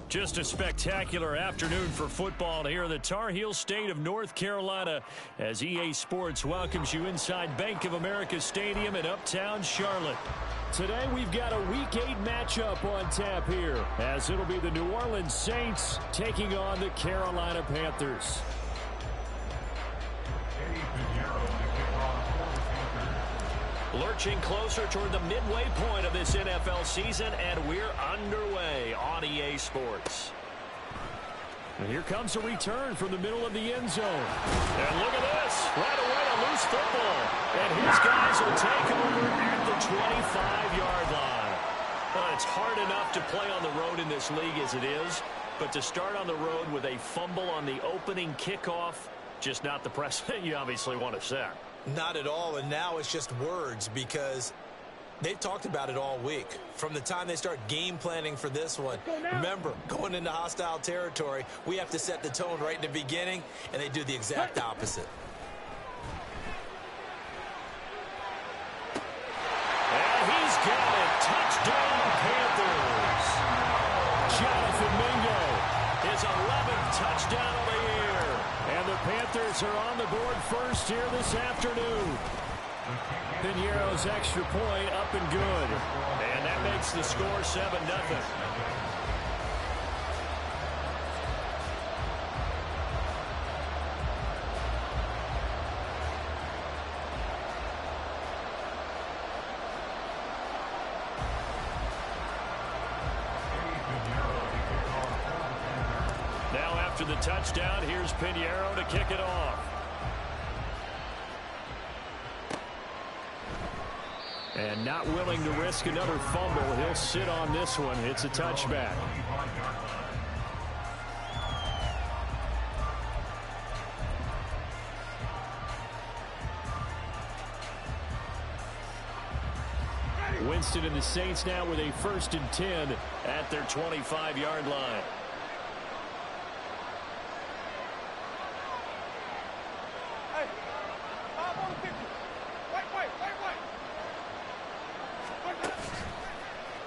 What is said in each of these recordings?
Just a spectacular afternoon for football here in the Tar Heel state of North Carolina as EA Sports welcomes you inside Bank of America Stadium in Uptown Charlotte. Today we've got a Week 8 matchup on tap here as it'll be the New Orleans Saints taking on the Carolina Panthers. Lurching closer toward the midway point of this NFL season, and we're underway on EA Sports. And here comes a return from the middle of the end zone. And look at this. Right away, a loose football. And his guys will take over at the 25-yard line. Well, it's hard enough to play on the road in this league as it is, but to start on the road with a fumble on the opening kickoff, just not the precedent you obviously want to set. Not at all, and now it's just words because they've talked about it all week. From the time they start game planning for this one, remember, going into hostile territory, we have to set the tone right in the beginning, and they do the exact opposite. And he's got it. Touchdown, Panthers. Jonathan Mingo, his 11th touchdown of the year. And the Panthers are on the board first here this afternoon. Piñeiro's extra point up and good. And that makes the score 7-0. Now after the touchdown, here's Piñeiro to kick it off. And not willing to risk another fumble, he'll sit on this one. It's a touchback. Winston and the Saints now with a 1st and 10 at their 25-yard line.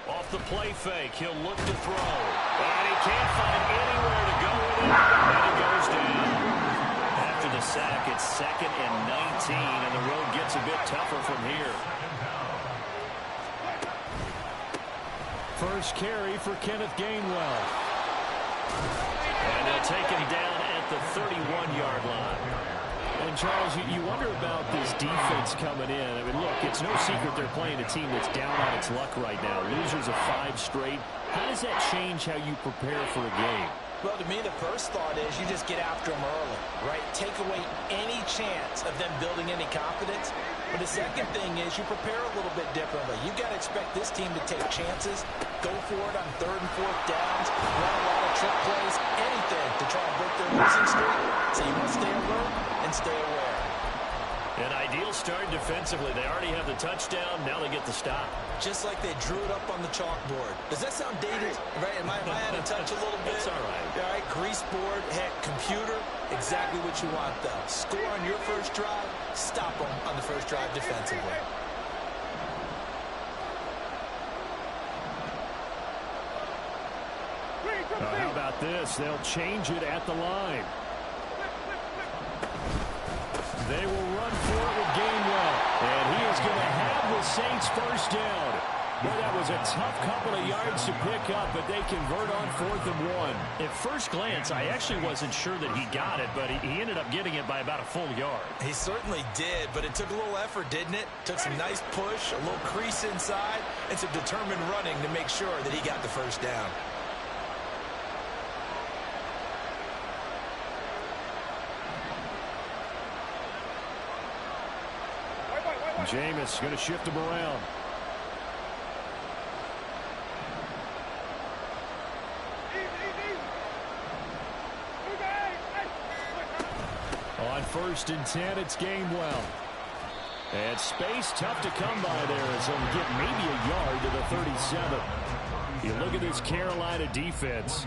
Off the play fake, he'll look to throw. And he can't find anywhere to go with it. And he goes down. After the sack, it's 2nd and 19, and the road gets a bit tougher from here. First carry for Kenneth Gainwell. And they'll take him down at the 31-yard line. And, Charles, you wonder about this defense coming in. I mean, look, it's no secret they're playing a team that's down on its luck right now. Losers of 5 straight. How does that change how you prepare for a game? Well, to me, the first thought is you just get after them early, right? Take away any chance of them building any confidence. But the second thing is you prepare a little bit differently. You've got to expect this team to take chances, go for it on 3rd and 4th downs, run a lot of trick plays, anything to try and break their losing streak. So you want to stay alert and stay aware. An ideal start defensively. They already have the touchdown. Now they get the stop. Just like they drew it up on the chalkboard. Does that sound dated? Right? Am I out of touch a little bit? It's all right. All right, grease board, heck, computer, exactly what you want, though. Score on your first drive, stop them on the first drive defensively. How about this? They'll change it at the line. They will run for it with Gainwell. And he is going to have the Saints first down. Well, that was a tough couple of yards to pick up, but they convert on 4th and 1. At first glance, I actually wasn't sure that he got it, but he ended up getting it by about a full yard. He certainly did, but it took a little effort, didn't it? Took some nice push, a little crease inside, and some determined running to make sure that he got the first down. Jameis going to shift him around. On 1st and 10, it's Gainwell. And space tough to come by there as he'll get maybe a yard to the 37. You look at this Carolina defense.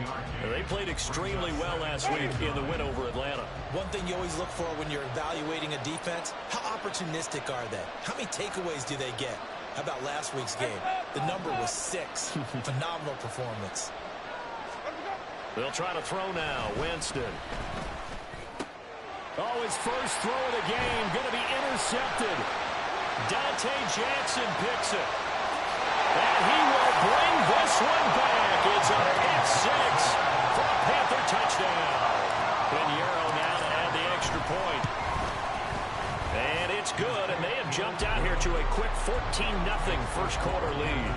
They played extremely well last week in the win over Atlanta. One thing you always look for when you're evaluating a defense, how opportunistic are they? How many takeaways do they get? How about last week's game? The number was 6. Phenomenal performance. They'll try to throw now. Winston. Oh, his first throw of the game going to be intercepted. Dante Jackson picks it. And he will bring this one back. It's a pick 6 for a Panther touchdown. Pinheiro now to add the extra point. And it's good, and they have jumped out here to a quick 14-0 first quarter lead.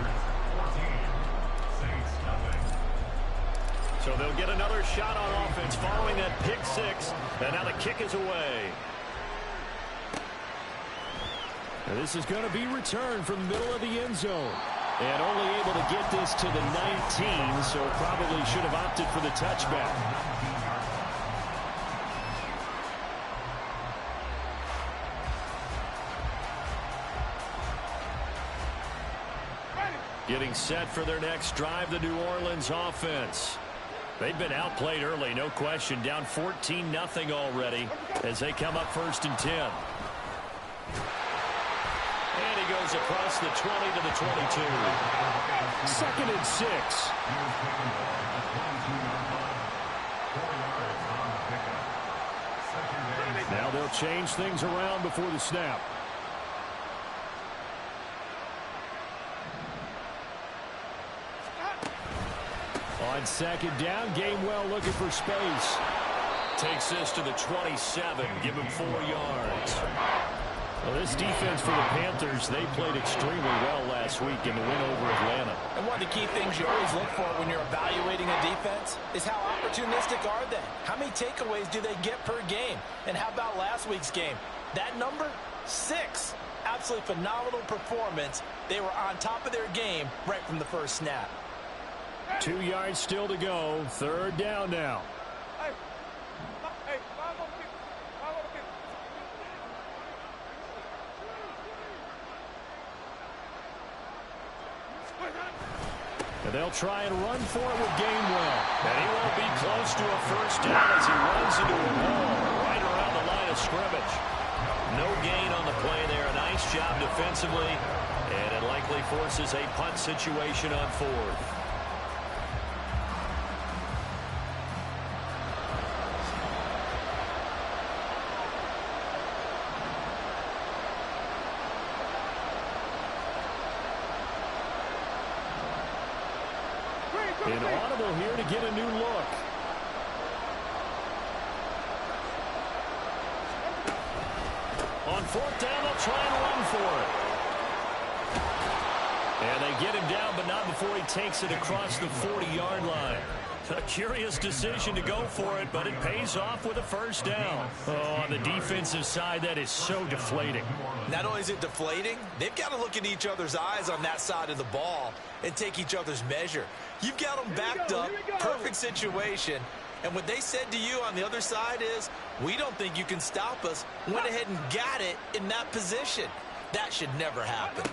So they'll get another shot on offense following that pick 6, and now the kick is away. And this is going to be returned from the middle of the end zone. And only able to get this to the 19, so probably should have opted for the touchback. Getting set for their next drive, the New Orleans offense. They've been outplayed early, no question. Down 14-0 already as they come up 1st and 10. And he goes across the 20 to the 22. 2nd and 6. Now they'll change things around before the snap. On 2nd down, Gainwell looking for space. Takes this to the 27. Give him 4 yards. Well, this defense for the Panthers, they played extremely well last week in the win over Atlanta. And one of the key things you always look for when you're evaluating a defense is how opportunistic are they? How many takeaways do they get per game? And how about last week's game? That number, 6. Absolutely phenomenal performance. They were on top of their game right from the first snap. 2 yards still to go. 3rd down now. And they'll try and run for it with Gainwell. And he won't be close to a first down as he runs into a wall right around the line of scrimmage. No gain on the play there. A nice job defensively. And it likely forces a punt situation on 4th. Inaudible here to get a new look. On 4th down, they'll try and run for it. And they get him down, but not before he takes it across the 40-yard line. A curious decision to go for it, but it pays off with a first down. Oh, on the defensive side, that is so deflating. Not only is it deflating, they've got to look in each other's eyes on that side of the ball and take each other's measure. You've got them backed up, perfect situation, and what they said to you on the other side is, we don't think you can stop us. Went ahead and got it in that position. That should never happen.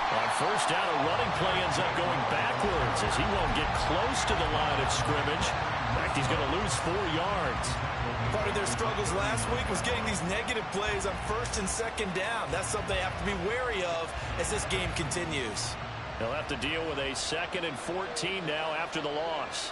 On first down, a running play ends up going backwards as he won't get close to the line of scrimmage. In fact, he's going to lose 4 yards. Part of their struggles last week was getting these negative plays on 1st and 2nd down. That's something they have to be wary of as this game continues. They'll have to deal with a 2nd and 14 now after the loss.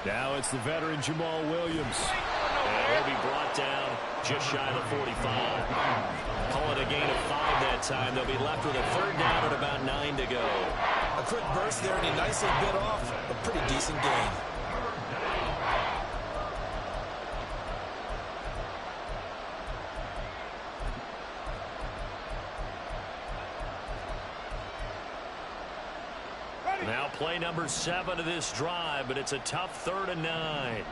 Now it's the veteran Jamal Williams. And he'll be brought down just shy of the 45. Call it a gain of 5 that time. They'll be left with a 3rd down at about 9 to go. A quick burst there, and he nicely bit off a pretty decent gain. Now play number 7 of this drive, but it's a tough 3rd and 9.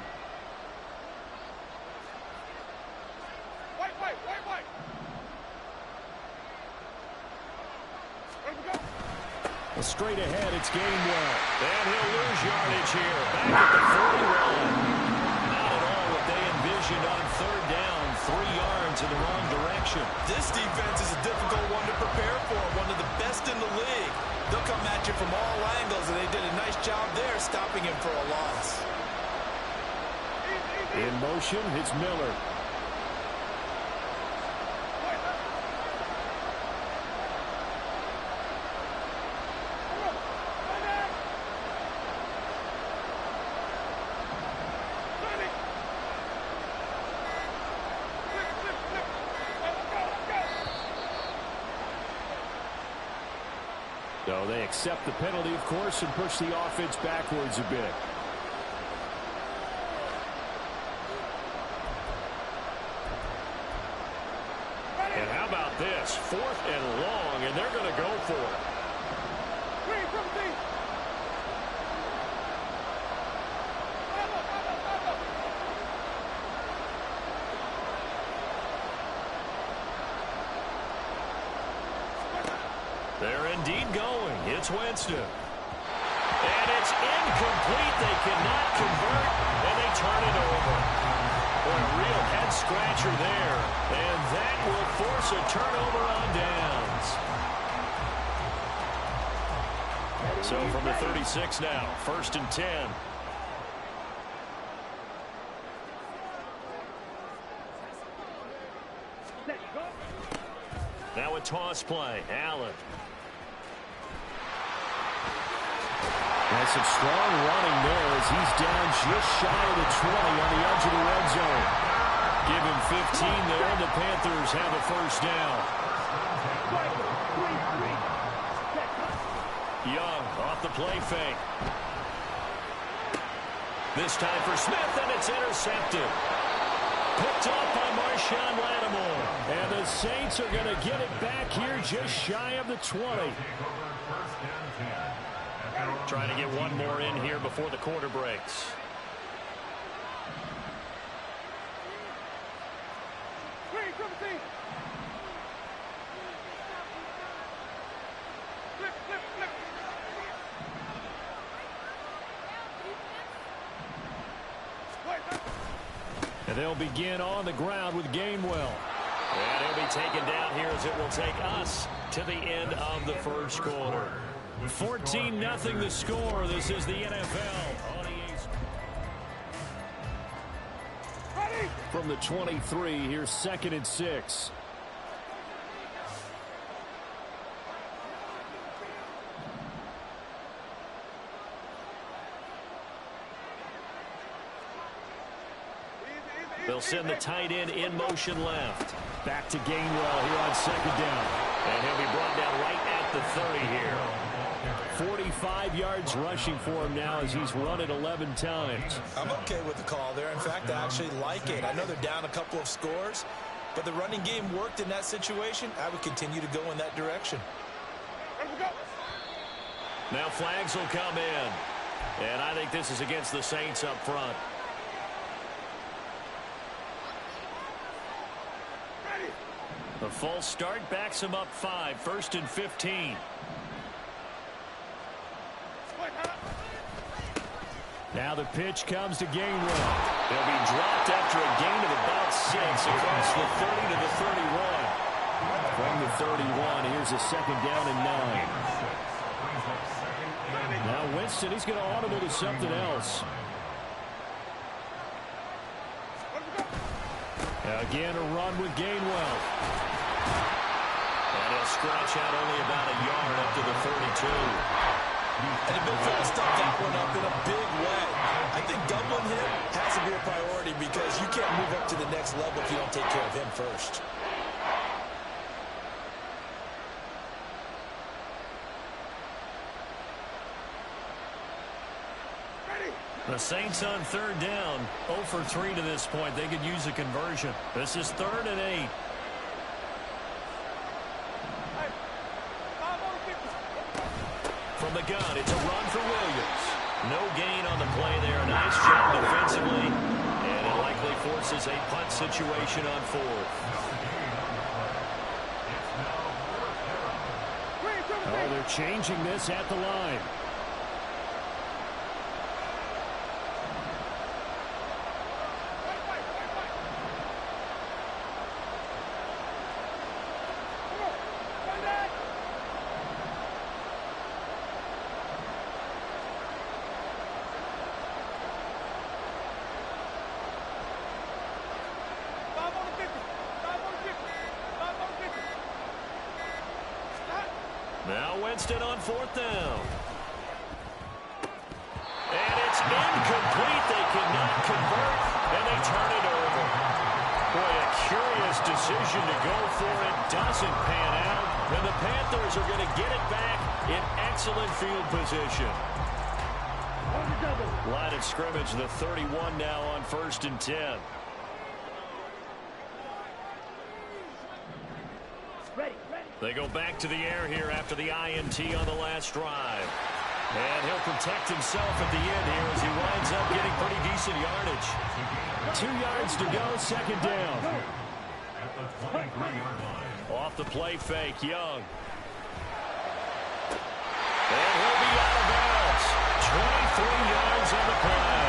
Well, straight ahead, it's Gainwell. And he'll lose yardage here. Back at the 41. Not at all what they envisioned on 3rd down. 3 yards in the wrong direction. This defense is a difficult one to prepare for. One of the best in the league. They'll come at you from all angles, and they did a nice job there stopping him for a loss. In motion, it's Miller. So they accept the penalty, of course, and push the offense backwards a bit. And how about this? 4th and long, and they're going to go for it. They're indeed going. It's Winston. And it's incomplete. They cannot convert, and they turn it over. Boy, a real head-scratcher there. And that will force a turnover on downs. So from the 36 now, 1st and 10. Now a toss play. Allen. That's some strong running there as he's down just shy of the 20 on the edge of the red zone. Give him 15 there, and the Panthers have a first down. Young off the play fake. This time for Smith, and it's intercepted. Picked off by Marshawn Lattimore. And the Saints are going to get it back here just shy of the 20. Trying to get one more in here before the quarter breaks. And they'll begin on the ground with Gainwell. And he'll be taken down here as it will take us to the end of the first quarter. 14-0 the score. This is the NFL. On EA. From the 23, here's 2nd and 6. They'll send the tight end in motion left. Back to Gainwell here on 2nd down. And he'll be brought down right at the 30 here. 45 yards rushing for him now as he's run it 11 times. I'm okay with the call there. In fact, I actually like it. I know they're down a couple of scores, but the running game worked in that situation. I would continue to go in that direction. Now flags will come in. And I think this is against the Saints up front. The false start backs him up 5. 1st and 15. Now the pitch comes to Gainwell. He'll be dropped after a gain of about 6 across the 30 to the 31. From the 31, here's a 2nd down and 9. Now Winston, he's going to audible to something else. Again, a run with Gainwell. And he'll scratch out only about a yard up to the 42. And the midfield stuffed that one up in a big way. I think doubling him has to be a priority because you can't move up to the next level if you don't take care of him first. The Saints on 3rd down, 0 for 3 to this point. They could use a conversion. This is 3rd and 8. From the gun, it's a run for Williams. No gain on the play there. Nice job defensively. And it likely forces a punt situation on 4th. Oh, they're changing this at the line. Now Winston on 4th down. And it's incomplete. They cannot convert, and they turn it over. Boy, a curious decision to go for it. Doesn't pan out. And the Panthers are going to get it back in excellent field position. Line of scrimmage, the 31 now on 1st and 10. They go back to the air here after the INT on the last drive. And he'll protect himself at the end here as he winds up getting pretty decent yardage. 2 yards to go, 2nd down. Off the play fake, Young. And he'll be out of bounds. 23 yards on the play.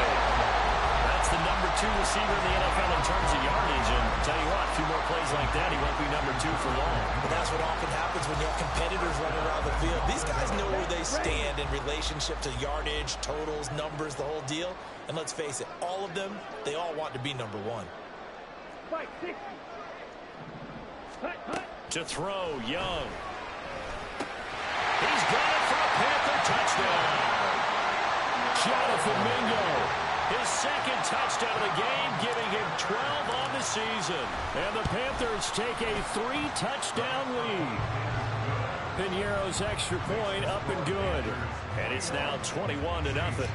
That's the number 2 receiver in the NFL in terms of yardage. And I'll tell you what, a few more plays like that, he won't be number 2 for long. But that's what often happens when you have competitors running around the field. These guys know where they stand in relationship to yardage, totals, numbers, the whole deal. And let's face it, all of them, they all want to be number 1. To throw, Young. He's got it for a Panther touchdown. Jonathan Mingo, his 2nd touchdown of the game, giving him 12 on the season. And the Panthers take a 3-touchdown lead. Piñeiro's extra point up and good. And it's now 21-0.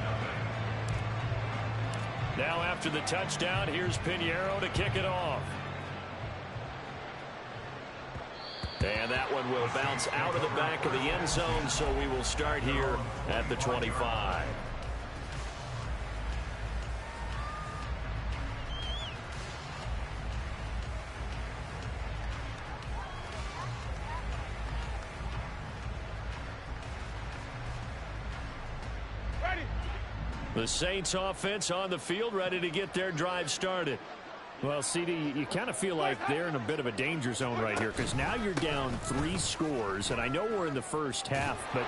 Now after the touchdown, here's Piñeiro to kick it off. And that one will bounce out of the back of the end zone, so we will start here at the 25. The Saints offense on the field, ready to get their drive started. Well, CD, you kind of feel like they're in a bit of a danger zone right here because now you're down 3 scores, and I know we're in the first half, but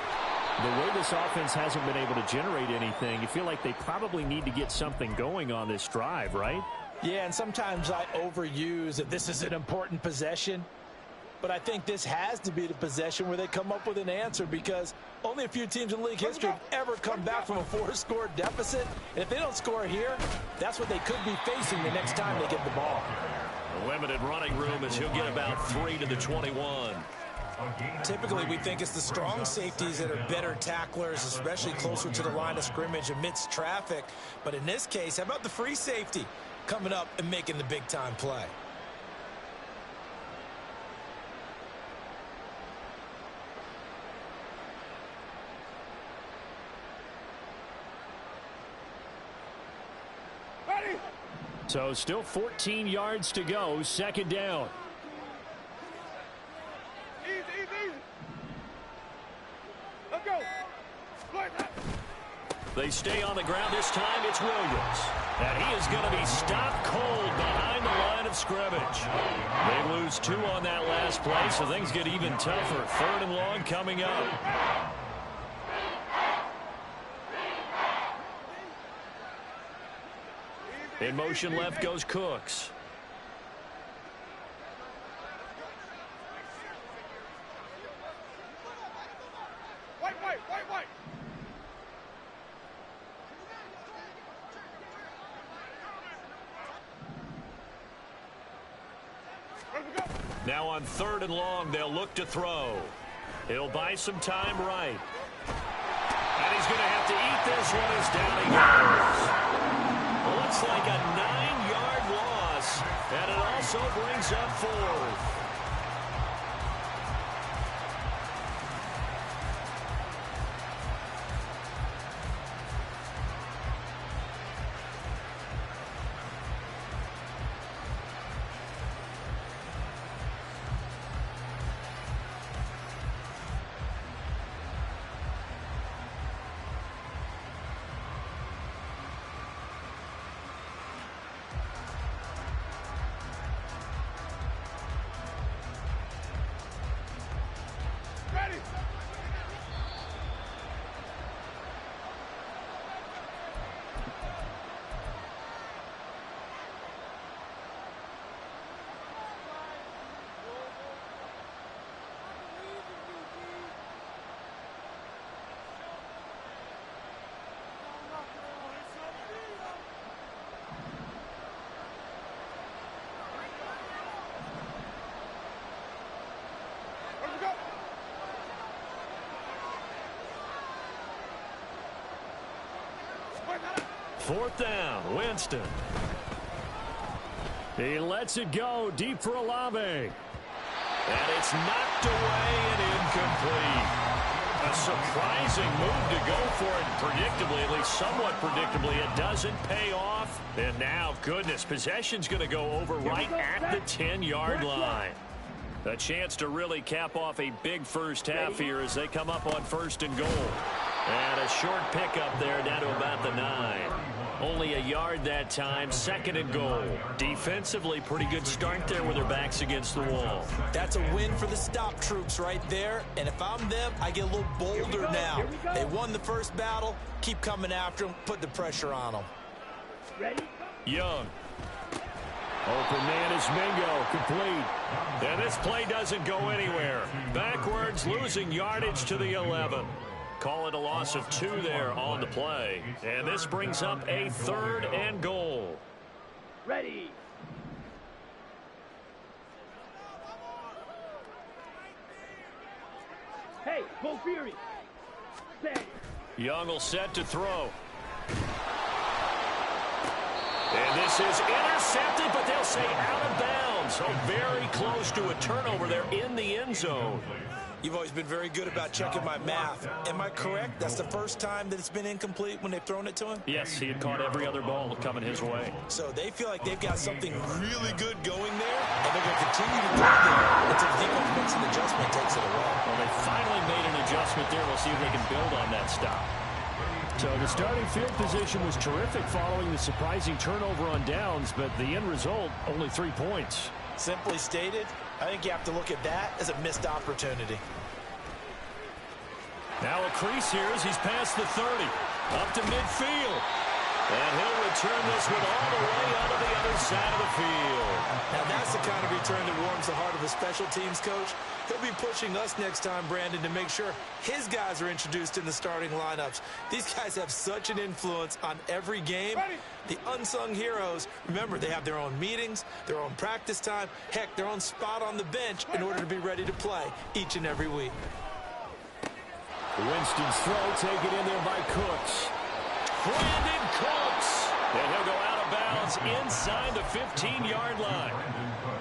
the way this offense hasn't been able to generate anything, you feel like they probably need to get something going on this drive, right? Yeah, and sometimes I overuse that this is an important possession. But I think this has to be the possession where they come up with an answer because only a few teams in league history have ever come back from a 4-score deficit. And if they don't score here, that's what they could be facing the next time they get the ball. A limited running room as he'll get about 3 to the 21. Typically, we think it's the strong safeties that are better tacklers, especially closer to the line of scrimmage amidst traffic. But in this case, how about the free safety coming up and making the big-time play? So still 14 yards to go, 2nd down. Easy. Let's go. They stay on the ground. This time it's Williams. And he is going to be stopped cold behind the line of scrimmage. They lose 2 on that last play, so things get even tougher. 3rd and long coming up. In motion left goes Cooks. Wait. Now on 3rd and long, they'll look to throw. He'll buy some time right. And he's going to have to eat this one as down he goes. Looks like a 9-yard loss, and it also brings up 4th. 4th down, Winston. He lets it go deep for Olave. And it's knocked away and incomplete. A surprising move to go for it. Predictably, at least somewhat predictably, it doesn't pay off. And now, goodness, possession's going to go over right at the 10-yard line. A chance to really cap off a big first half here as they come up on 1st and goal. And a short pickup there down to about the 9. Only a yard that time, 2nd and goal. Defensively, pretty good start there with their backs against the wall. That's a win for the stop troops right there. And if I'm them, I get a little bolder now. They won the first battle. Keep coming after them. Put the pressure on them. Young. Open man is Mingo, complete. And this play doesn't go anywhere. Backwards, losing yardage to the 11. Call it a loss of 2 there on the play. And this brings up a 3rd and goal. Ready. Hey, go Fury. Set. Young will set to throw. And this is intercepted, but they'll say out of bounds. So very close to a turnover there in the end zone. You've always been very good about checking my math. Am I correct? That's the first time that it's been incomplete when they've thrown it to him? Yes, he had caught every other ball coming his way. So they feel like they've got something really good going there, and they're going to continue to do that until the defense makes an adjustment, takes it away. Well, they finally made an adjustment there. We'll see if they can build on that stop. So the starting field position was terrific following the surprising turnover on downs, but the end result, only 3 points. Simply stated, I think you have to look at that as a missed opportunity. Now a crease here as he's past the 30. Up to midfield. And he'll return this one all the way out of the other side of the field. Now that's the kind of return that warms the heart of a special teams coach. He'll be pushing us next time, Brandon, to make sure his guys are introduced in the starting lineups. These guys have such an influence on every game. The unsung heroes, remember, they have their own meetings, their own practice time, heck, their own spot on the bench in order to be ready to play each and every week. Winston's throw taken in there by Cooks. Brandon Cooks. And he'll go out of bounds inside the 15-yard line.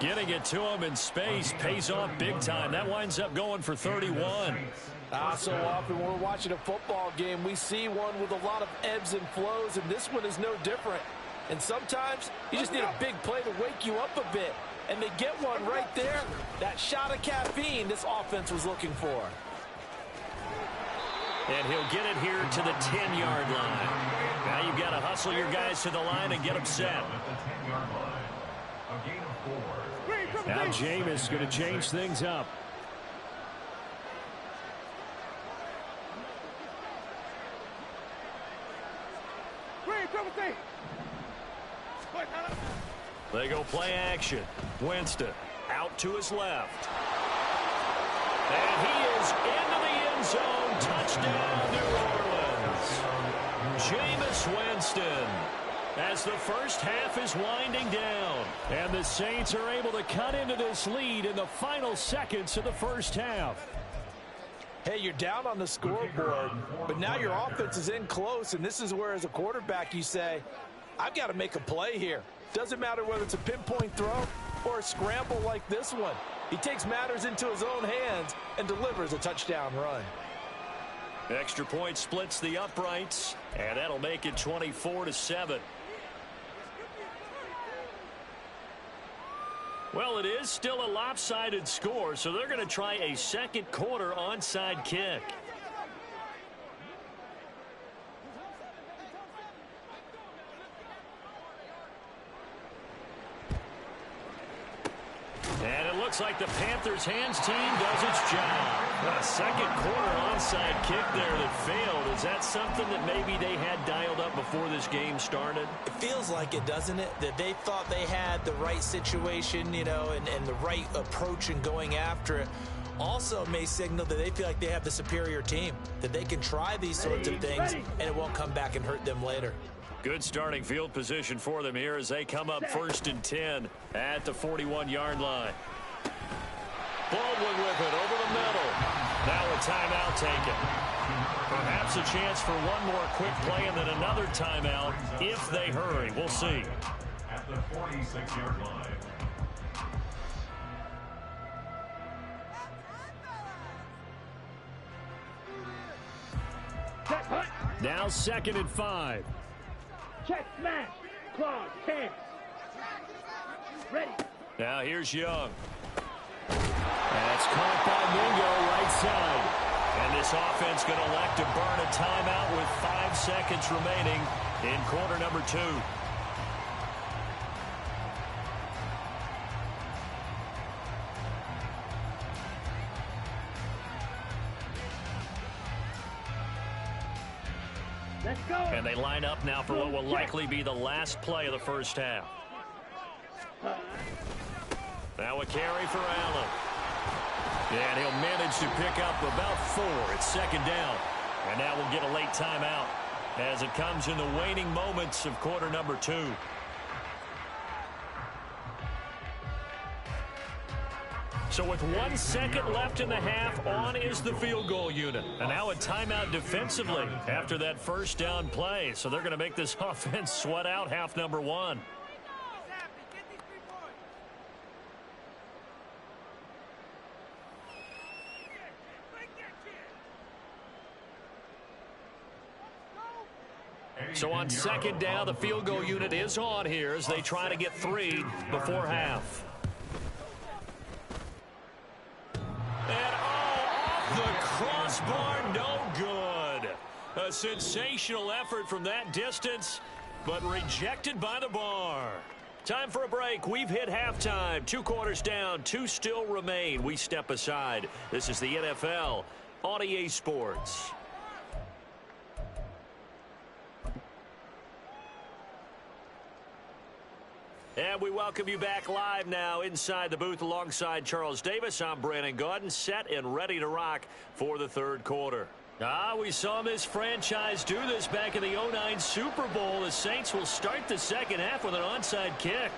Getting it to him in space pays off big time. That winds up going for 31. So often when we're watching a football game, we see one with a lot of ebbs and flows, and this one is no different. And sometimes you just need a big play to wake you up a bit. And they get one right there. That shot of caffeine this offense was looking for. And he'll get it here to the 10-yard line. Now you've got to hustle your guys to the line and get them set. Now Jameis going to change things up. They go play action. Winston out to his left. And he is into the end zone. Touchdown, New Orleans. Jameis Winston. As the first half is winding down. And the Saints are able to cut into this lead in the final seconds of the first half. Hey, you're down on the scoreboard, but now your offense is in close, and this is where, as a quarterback, you say, I've got to make a play here. Doesn't matter whether it's a pinpoint throw or a scramble like this one. He takes matters into his own hands and delivers a touchdown run. Extra point splits the uprights, and that'll make it 24-7. Well, it is still a lopsided score, so they're going to try a second quarter onside kick. And it looks like the Panthers hands team does its job. A second quarter onside kick there that failed. Is that something that maybe they had dialed up before this game started? It feels like it, doesn't it? That they thought they had the right situation, you know, and the right approach in going after it. Also may signal that they feel like they have the superior team, that they can try these sorts of things, and it won't come back and hurt them later. Good starting field position for them here as they come up 1st and 10 at the 41-yard line. Baldwin with it over the middle. Now a timeout taken. Perhaps a chance for one more quick play and then another timeout if they hurry. We'll see. At the 46-yard line. Now 2nd and 5. Check, smash, claws, hands. Ready. Now here's Young. And it's caught by Mingo right side. And this offense going to elect to burn a timeout with 5 seconds remaining in quarter number 2. Let's go. And they line up now for what will likely be the last play of the first half. Now a carry for Allen. And he'll manage to pick up about 4. It's 2nd down. And now we'll get a late timeout as it comes in the waning moments of quarter number 2. So with 1 second left in the half, on is the field goal unit. And now a timeout defensively after that first down play. So they're going to make this offense sweat out half number 1. So on 2nd down, the field goal unit is on here as they try to get 3 before half. And off the crossbar, no good. A sensational effort from that distance, but rejected by the bar. Time for a break. We've hit halftime. 2 quarters down, 2 still remain. We step aside. This is the NFL on EA Sports. And we welcome you back live now inside the booth alongside Charles Davis. I'm Brandon Gaudin, set and ready to rock for the 3rd quarter. We saw this franchise do this back in the 2009 Super Bowl. The Saints will start the 2nd half with an onside kick.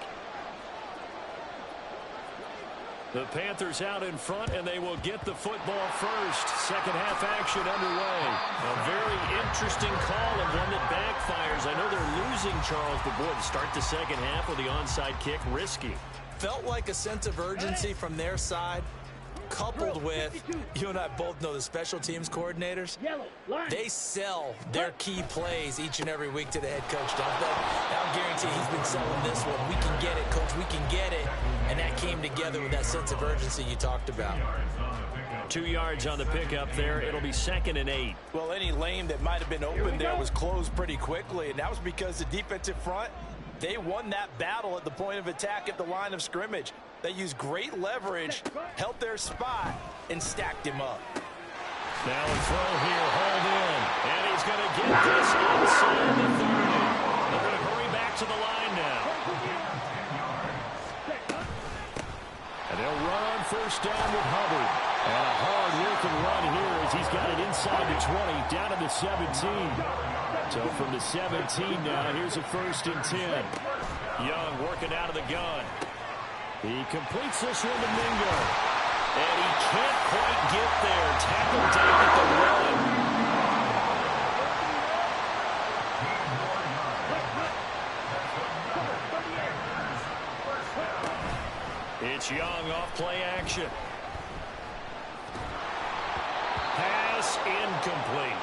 The Panthers out in front, and they will get the football first. 2nd half action underway. A very interesting call and one that backfires. I know they're losing, Charles, but boy, to start the 2nd half with the onside kick, risky. Felt like a sense of urgency from their side, coupled with, you and I both know the special teams coordinators, they sell their key plays each and every week to the head coach, don't they? I'll guarantee he's been selling this one. We can get it, coach, we can get it. And that came together with that sense of urgency you talked about. 2 yards on the pickup there. It'll be 2nd and 8. Well, any lane that might have been open there was closed pretty quickly, and that was because the defensive front, they won that battle at the point of attack at the line of scrimmage. They used great leverage, held their spot, and stacked him up. Now a throw here, hold in. And he's going to get this inside the 30. They're going to hurry back to the line now. And they'll run on 1st down with Hubbard. And a hard-working run here as he's got it inside the 20, down to the 17. So from the 17 now, here's a 1st and 10. Young working out of the gun. He completes this one to Mingo. And he can't quite get there. Tackled down at the run. It's Young off play action. Pass incomplete.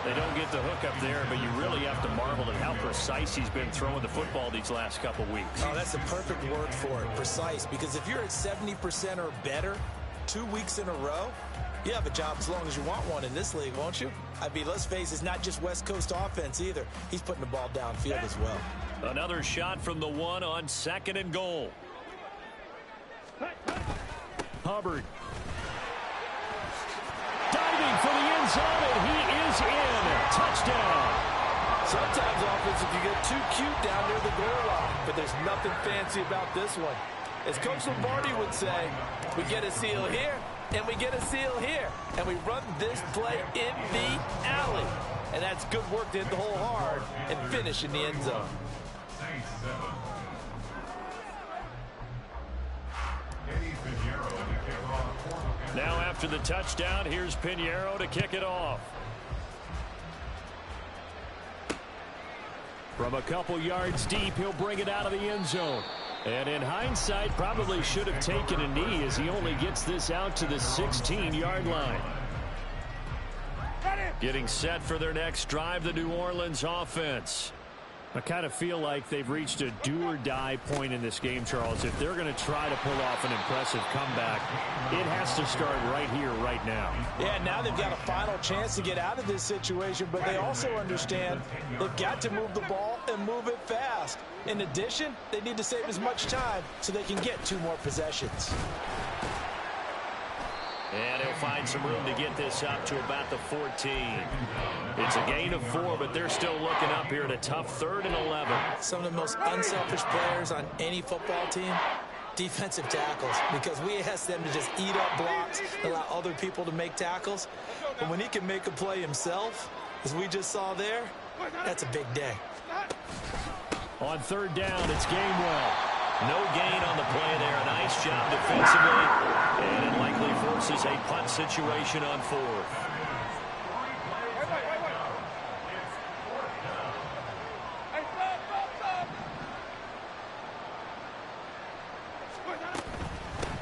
They don't get the hook up there, but you really have to marvel at how precise he's been throwing the football these last couple weeks. Oh, that's a perfect word for it, precise, because if you're at 70% or better 2 weeks in a row, you have a job as long as you want one in this league, won't you? I mean, let's face it, it's not just West Coast offense either. He's putting the ball downfield as well. Another shot from the 1 on 2nd and goal. Hubbard. Diving for the end zone, and he is in. Touchdown. Sometimes offensive you get too cute down near the goal line, but there's nothing fancy about this one. As Coach Lombardi would say, we get a seal here, and we get a seal here, and we run this play in the alley. And that's good work to hit the hole hard and finish in the end zone. Now after the touchdown, here's Pinheiro to kick it off. From a couple yards deep, he'll bring it out of the end zone. And in hindsight, probably should have taken a knee as he only gets this out to the 16-yard line. Getting set for their next drive, the New Orleans offense. I kind of feel like they've reached a do-or-die point in this game, Charles. If they're going to try to pull off an impressive comeback, it has to start right here, right now. Yeah, now they've got a final chance to get out of this situation, but they also understand they've got to move the ball and move it fast. In addition, they need to save as much time so they can get 2 more possessions. And he'll find some room to get this up to about the 14. It's a gain of 4, but they're still looking up here at a tough 3rd and 11. Some of the most unselfish players on any football team, defensive tackles, because we ask them to just eat up blocks, allow other people to make tackles. But when he can make a play himself, as we just saw there, that's a big day. On 3rd down, it's Gainwell. No gain on the play there. Nice job defensively. And it likely forces a punt situation on 4th.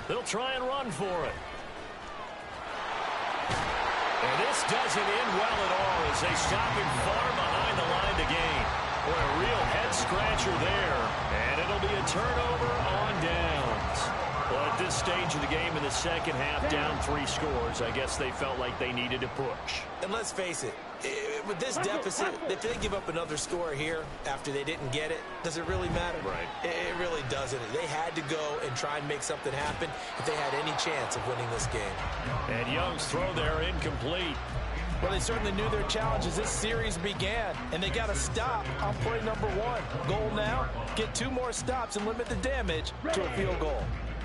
They'll try and run for it. And this doesn't end well at all as they stop him far behind the line to gain. Boy, a real head-scratcher there. And it'll be a turnover on downs. Well, at this stage of the game in the second half, down 3 scores, I guess they felt like they needed to push. And let's face it, with this deficit, if they give up another score here after they didn't get it, does it really matter? Right. It really doesn't. They had to go and try and make something happen if they had any chance of winning this game. And Young's throw there incomplete. Well, they certainly knew their challenge as this series began, and they got to stop on play number 1. Goal now, get 2 more stops and limit the damage to a field goal.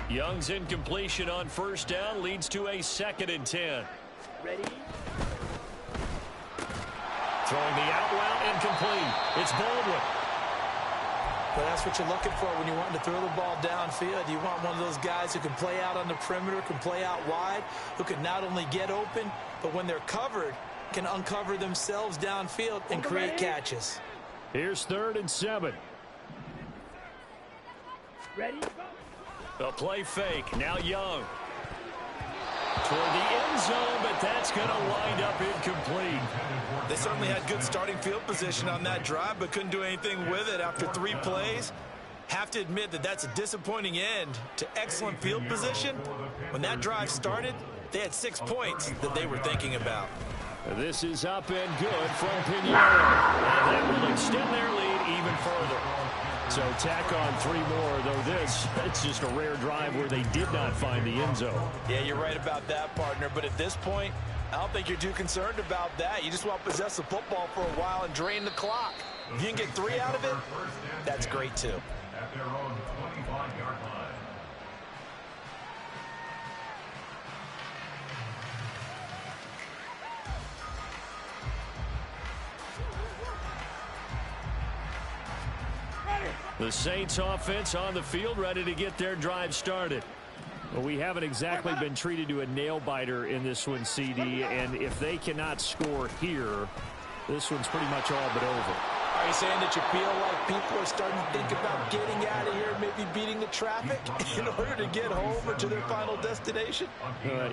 Young's incompletion on 1st down leads to a 2nd and 10. Ready? Throwing the out route incomplete. It's Baldwin. But that's what you're looking for when you want to throw the ball downfield. You want one of those guys who can play out on the perimeter, can play out wide, who can not only get open, but when they're covered, can uncover themselves downfield and create catches. Here's 3rd and 7. Ready? A play fake. Now Young. Toward the end zone, but that's going to wind up incomplete. They certainly had good starting field position on that drive, but couldn't do anything with it after 3 plays. Have to admit that that's a disappointing end to excellent field position. When that drive started, they had 6 points that they were thinking about. This is up and good from Pinheiro. And that will extend their lead even further. So tack on 3 more, though it's just a rare drive where they did not find the end zone. Yeah, you're right about that, partner. But at this point, I don't think you're too concerned about that. You just want to possess the football for a while and drain the clock. If you can get 3 out of it, that's great too. At their own 25-yard line. The Saints offense on the field, ready to get their drive started. Well, we haven't exactly been treated to a nail-biter in this one, CD, and if they cannot score here, this one's pretty much all but over. Are you saying that you feel like people are starting to think about getting out of here, maybe beating the traffic in order to get home or to their final destination?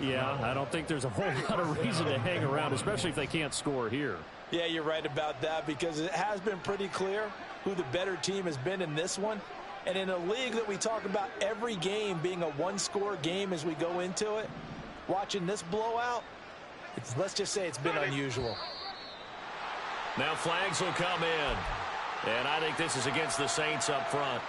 Yeah, I don't think there's a whole lot of reason to hang around, especially if they can't score here. Yeah, you're right about that, because it has been pretty clear who the better team has been in this one. And in a league that we talk about every game being a 1-score game as we go into it, watching this blowout, let's just say it's been unusual. Now flags will come in. And I think this is against the Saints up front.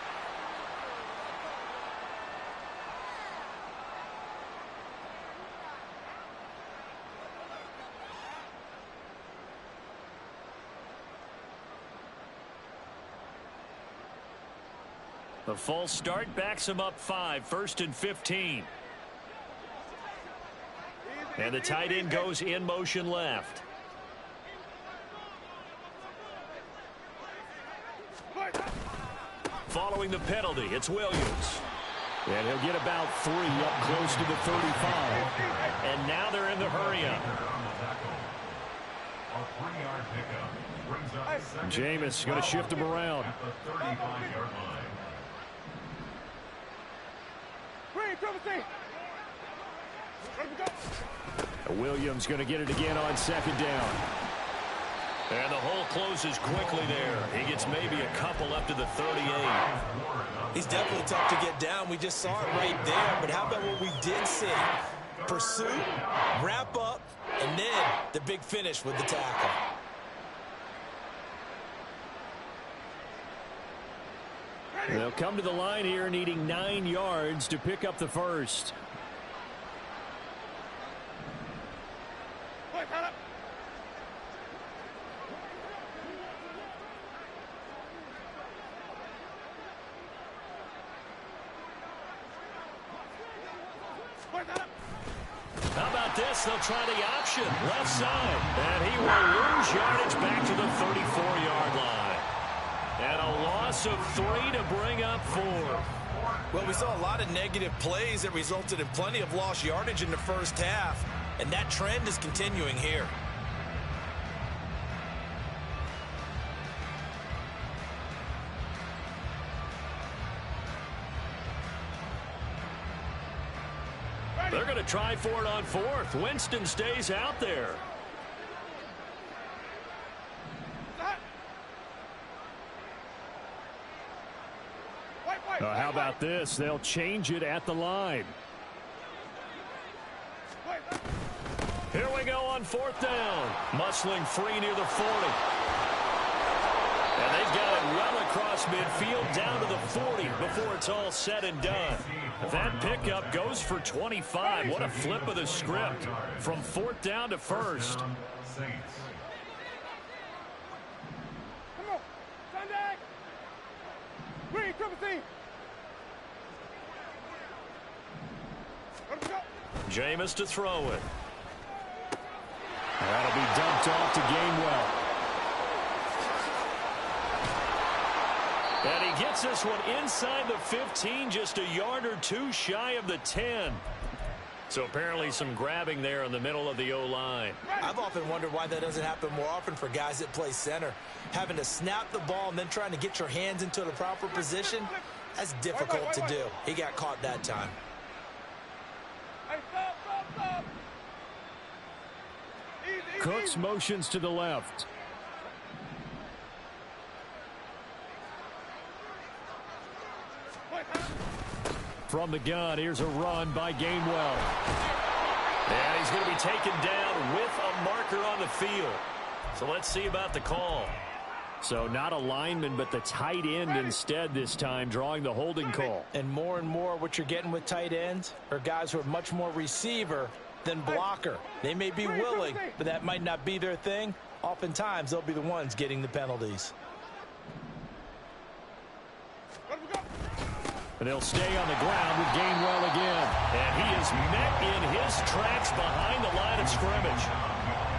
The false start backs him up 5, 1st and 15. And the tight end goes in motion left. Following the penalty, it's Williams. And he'll get about 3 up close to the 35. And now they're in the hurry-up. A 3-yard pickup brings up second. Jameis going to shift him around. At the 35-yard line. Williams going to get it again on second down. And the hole closes quickly there. He gets maybe a couple up to the 38. He's definitely tough to get down. We just saw it right there. But how about what we did see? Pursuit, wrap up, and then the big finish with the tackle. They'll come to the line here needing 9 yards to pick up the first. How about this? They'll try the option. Left side. And he will lose yardage back to the 34-yard line. And a loss of 3 to bring up 4. Well, we saw a lot of negative plays that resulted in plenty of lost yardage in the first half. And that trend is continuing here. They're going to try for it on 4th. Winston stays out there. How about this? They'll change it at the line. Here we go on 4th down. Muscling free near the 40. And they've got it well across midfield down to the 40 before it's all said and done. That pickup goes for 25. What a flip of the script from 4th down to 1st. Jameis to throw it. That'll be dumped off to Gainwell. And he gets this one inside the 15, just a yard or 2 shy of the 10. So apparently some grabbing there in the middle of the O-line. I've often wondered why that doesn't happen more often for guys that play center. Having to snap the ball and then trying to get your hands into the proper position, that's difficult to do. He got caught that time. Cooks motions to the left. From the gun, here's a run by Gainwell. And he's going to be taken down with a marker on the field. So let's see about the call. So not a lineman, but the tight end instead this time, drawing the holding call. And more what you're getting with tight ends are guys who are much more receiver than blocker. They may be willing, but that might not be their thing. Oftentimes, they'll be the ones getting the penalties. And they'll stay on the ground with Gainwell again. And he is met in his tracks behind the line of scrimmage.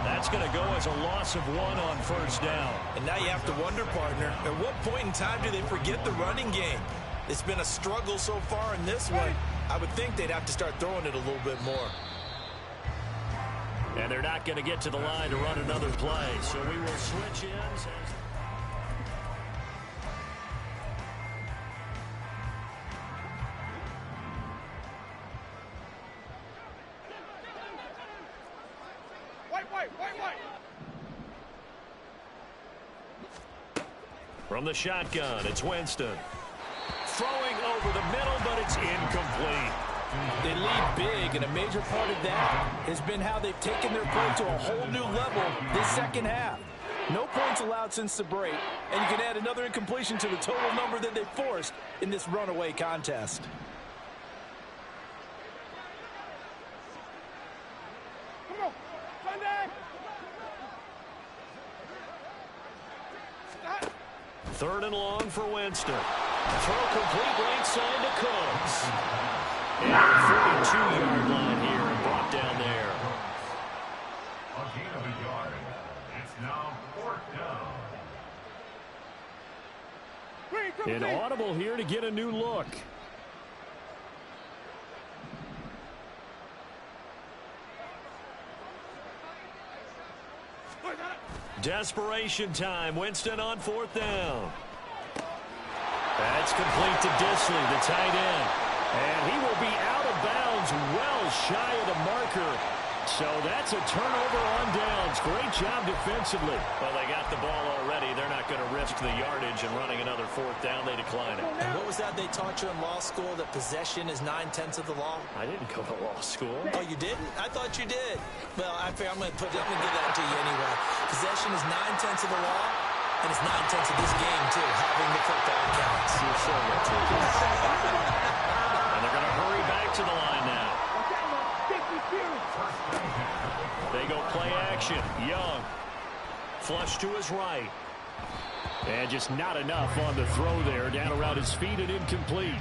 That's going to go as a loss of 1 on 1st down. And now you have to wonder, partner, at what point in time do they forget the running game? It's been a struggle so far in this one. I would think they'd have to start throwing it a little bit more. And they're not going to get to the line to run another play. So we will switch ends. From the shotgun, it's Winston. Throwing over the middle, but it's incomplete. They lead big, and a major part of that has been how they've taken their play to a whole new level this second half. No points allowed since the break, and you can add another incompletion to the total number that they forced in this runaway contest. Come on, Sunday! 3rd and long for Winston. Throw complete right side to Cooks. And 42-yard line here and brought down there. A gain of a yard. It's now 4th down. An audible here to get a new look. Desperation time. Winston on 4th down. That's complete to Disley, the tight end. And he will be out of bounds well shy of the marker. So that's a turnover on downs. Great job defensively. Well, they got the ball already. They're not going to risk the yardage and running another 4th down. They decline it. And what was that they taught you in law school, that possession is 9/10 of the law? I didn't go to law school. Oh, you didn't? I thought you did. Well, I'm going to give that to you anyway. Possession is 9/10 of the law, and it's 9/10 of this game, too. Having the football counts. You're so meticulous. And they're going to hurry back to the line now. They go play action. Young. Flush to his right. And just not enough on the throw there. Down around his feet and incomplete.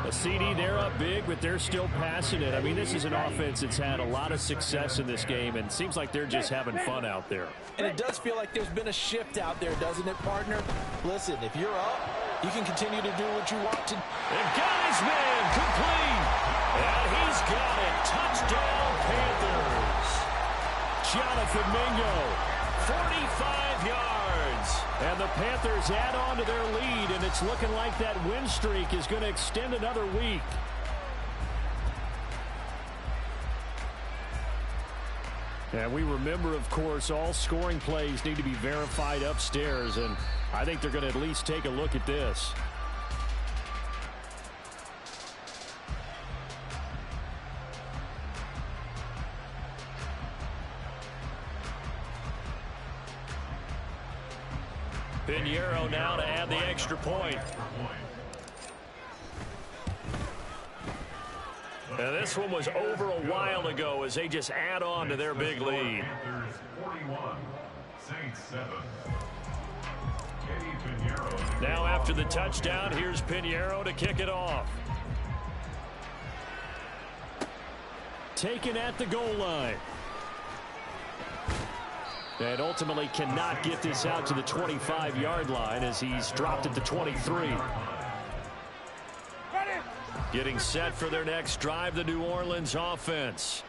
A CD, they're up big, but they're still passing it. I mean, this is an offense that's had a lot of success in this game, and it seems like they're just having fun out there. And it does feel like there's been a shift out there, doesn't it, partner? Listen, if you're up, you can continue to do what you want to. And got his man complete. And he's got it. Touchdown, Panthers. Jonathan Mingo, 45 yards. And the Panthers add on to their lead, and it's looking like that win streak is going to extend another week. And we remember, of course, all scoring plays need to be verified upstairs, and I think they're going to at least take a look at this. Pinheiro now to add the extra point. And this one was over a while ago as they just add on to their big lead. Panthers 41, Saints 7. Now after the touchdown, here's Pinheiro to kick it off. Taken at the goal line. And ultimately cannot get this out to the 25-yard line as he's dropped at the 23. Getting set for their next drive, the New Orleans offense.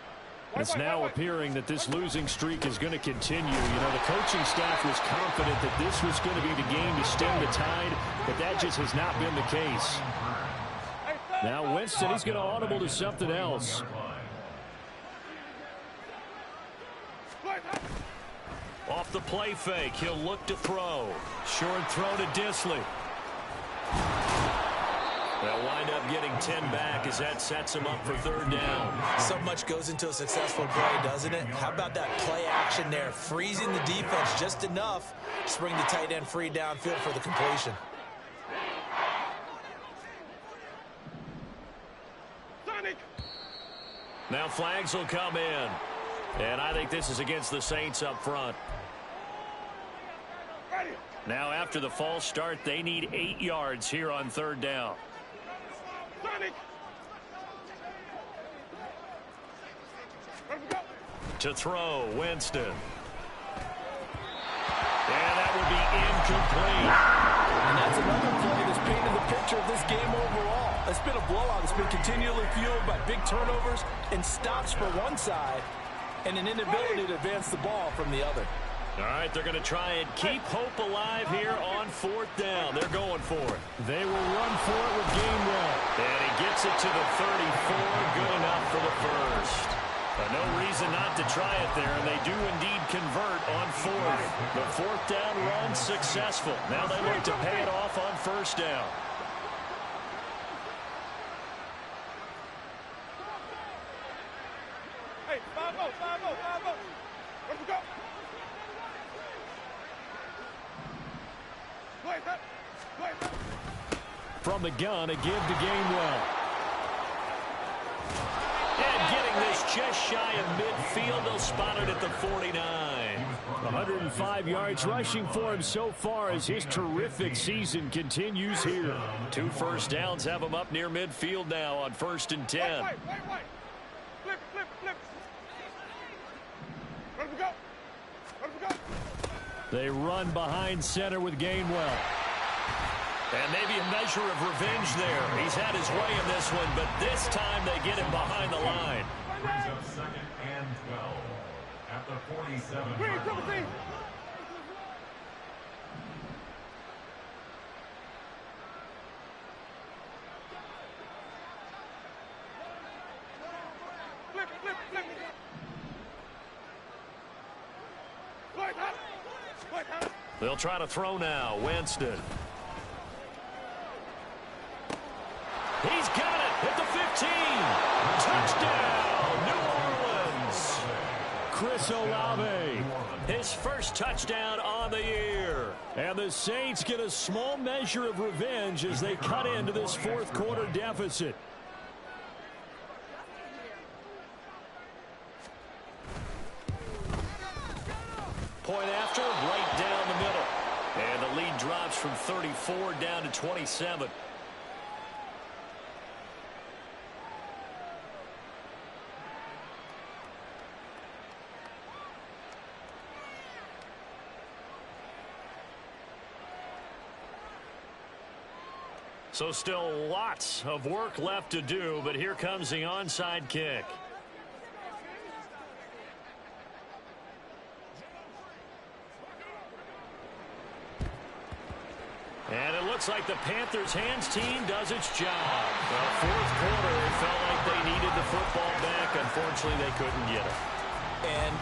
It's now appearing that this losing streak is going to continue. You know, the coaching staff was confident that this was going to be the game to stem the tide, but that just has not been the case. Now Winston, he's going to audible to something else. Off the play fake, he'll look to throw. Short throw to Disley. They'll wind up getting 10 back as that sets him up for 3rd down. So much goes into a successful play, doesn't it? How about that play action there? Freezing the defense just enough to bring the tight end free downfield for the completion. Now flags will come in. And I think this is against the Saints up front. Now after the false start, they need 8 yards here on 3rd down. To throw, Winston. And that will be incomplete. And that's another play that's painted the picture of this game overall. It's been a blowout. It's been continually fueled by big turnovers and stops for one side and an inability to advance the ball from the other. All right, they're going to try and keep hope alive here on 4th down. They're going for it. They will run for it with Gainwell. And he gets it to the 34. Good enough for the first. But no reason not to try it there, and they do indeed convert on 4th. The 4th down run successful. Now they look to pay it off on 1st down. Hey, 5-0, 5-0, 5-0. Let's go. From the gun, a give to Gainwell. And getting this just shy of midfield, they'll spot it at the 49. 105 yards rushing for him so far as his terrific season continues here. 2 first downs have him up near midfield now on 1st and 10. Flip, flip, flip. Let's go. Let's go. They run behind center with Gainwell. And maybe a measure of revenge there. He's had his way in this one, but this time they get him behind the line. Brings up 2nd and 12 at the 47. They'll try to throw now. Winston. He's got it at the 15. Touchdown, New Orleans. Chris Olave, his first touchdown on the year. And the Saints get a small measure of revenge as they cut into this fourth quarter deficit. Point after, right down the middle. And the lead drops from 34 down to 27. So still lots of work left to do, but here comes the onside kick. And it looks like the Panthers hands team does its job. Well, fourth quarter, it felt like they needed the football back. Unfortunately, they couldn't get it. And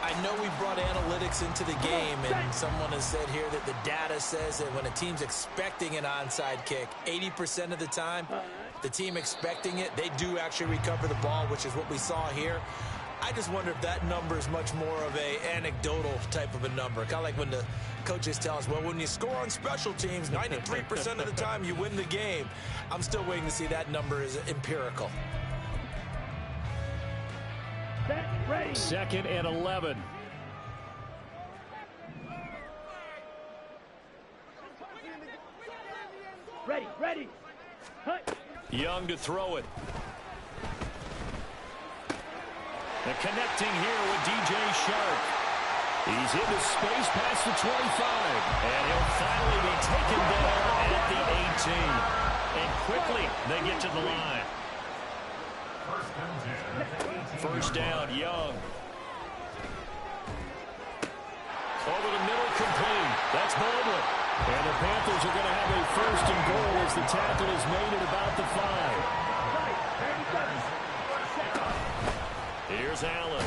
I know we brought analytics into the game, and someone has said here that the data says that when a team's expecting an onside kick, 80% of the time, the team expecting it, they do actually recover the ball, which is what we saw here. I just wonder if that number is much more of a anecdotal type of a number. Kind of like when the coaches tell us, well, when you score on special teams, 93% of the time you win the game. I'm still waiting to see that number is empirical. Second and 11. Ready. Young to throw it. The connecting here with DJ Shark. He's into space past the 25. And he'll finally be taken down at the 18. And quickly they get to the line. First down, Young. Over the middle, complete. That's Baldwin. And the Panthers are going to have a first and goal as the tackle is made at about the 5. Here's Allen.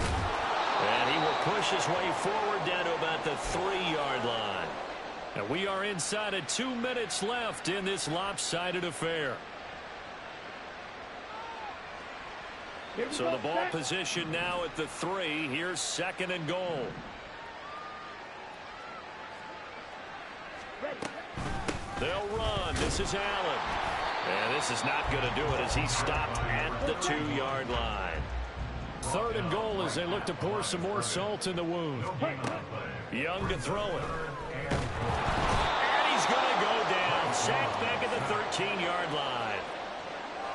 And he will push his way forward down to about the 3-yard line. And we are inside of 2 minutes left in this lopsided affair. So the ball position now at the 3. Here's second and goal. They'll run. This is Allen. And this is not going to do it as he stopped at the 2-yard line. Third and goal as they look to pour some more salt in the wound. Young to throw it. And he's going to go down. Sacked back at the 13-yard line.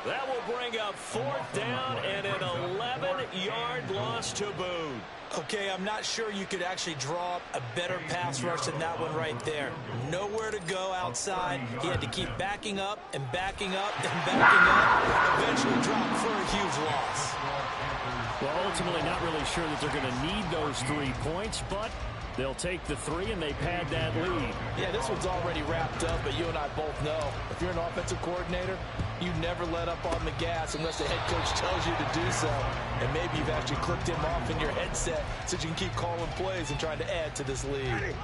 That will bring up fourth down and an 11-yard loss to boot. Okay, I'm not sure you could actually draw up a better pass rush than that one right there. Nowhere to go outside. He had to keep backing up and backing up and backing up. Eventually dropped for a huge loss. Well, ultimately not really sure that they're going to need those 3 points, but they'll take the 3 and they pad that lead. Yeah, this one's already wrapped up, but you and I both know if you're an offensive coordinator, you never let up on the gas unless the head coach tells you to do so. And maybe you've actually clicked him off in your headset so you can keep calling plays and trying to add to this lead. Wait.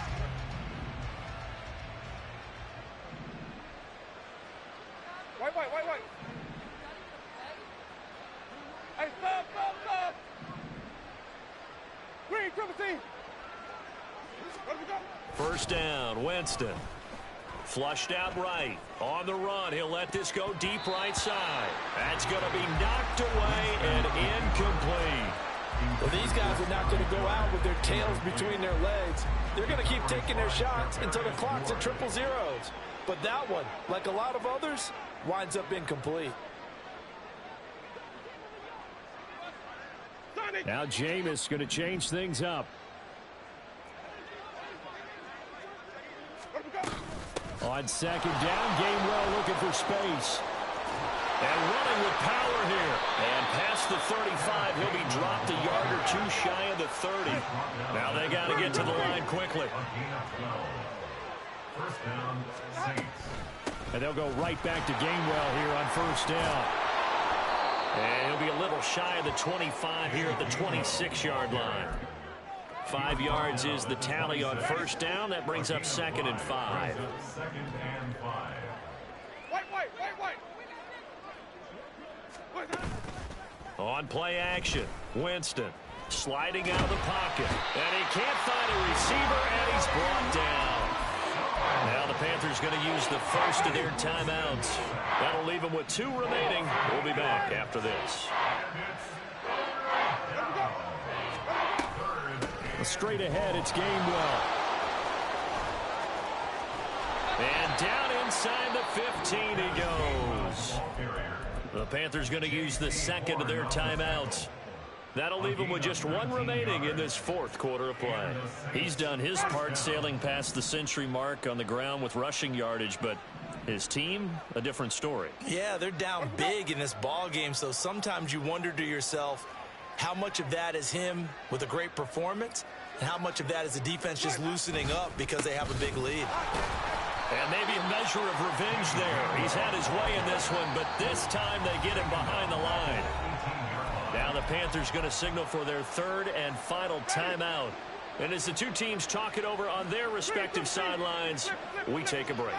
Hey, stop. Green, triple team. First down, Winston. Flushed out right. On the run, he'll let this go deep right side. That's going to be knocked away and incomplete. Well, these guys are not going to go out with their tails between their legs. They're going to keep taking their shots until the clock's at 000. But that one, like a lot of others, winds up incomplete. Now Jameis going to change things up. On second down, Gainwell looking for space. And running with power here. And past the 35, he'll be dropped a yard or 2 shy of the 30. Now they got to get to the line quickly. And they'll go right back to Gainwell here on first down. And he'll be a little shy of the 25 here at the 26-yard line. 5 yards is the tally on first down. That brings up 2nd and 5. On play action, Winston sliding out of the pocket. And he can't find a receiver, and he's brought down. Now the Panthers going to use the first of their timeouts. That'll leave them with 2 remaining. We'll be back after this. Straight ahead, it's Gainwell. And down inside the 15 he goes. The Panthers going to use the second of their timeouts. That'll leave him with just 1 remaining in this 4th quarter of play. He's done his part sailing past the century mark on the ground with rushing yardage, but his team, a different story. Yeah, they're down big in this ball game, so sometimes you wonder to yourself how much of that is him with a great performance and how much of that is the defense just loosening up because they have a big lead. And maybe a measure of revenge there. He's had his way in this one, but this time they get him behind the line. Now the Panthers going to signal for their 3rd and final timeout. And as the 2 teams talk it over on their respective sidelines, we take a break.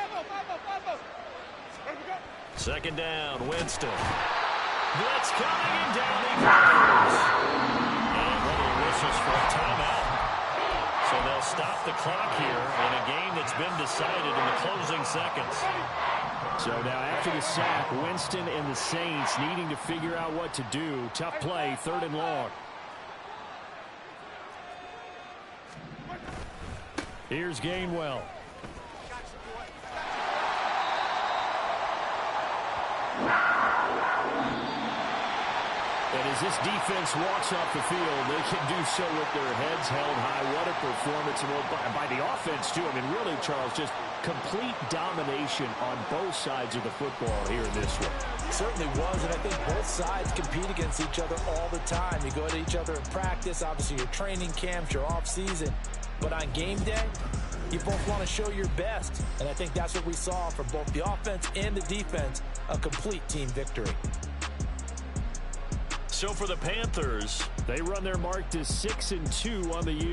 2nd down, Winston. Blitz coming, and down he goes. And one of the whistles for a timeout. So they'll stop the clock here in a game that's been decided in the closing seconds. So now after the sack, Winston and the Saints needing to figure out what to do. Tough play, 3rd and long. Here's Gainwell. And as this defense walks off the field, they can do so with their heads held high. What a performance. And by the offense, too. I mean, really, Charles, just complete domination on both sides of the football here in this one. It certainly was, and I think both sides compete against each other all the time. You go at each other in practice, obviously your training camps, your off-season. But on game day, you both want to show your best. And I think that's what we saw from both the offense and the defense, a complete team victory. So for the Panthers, they run their mark to 6-2 on the year.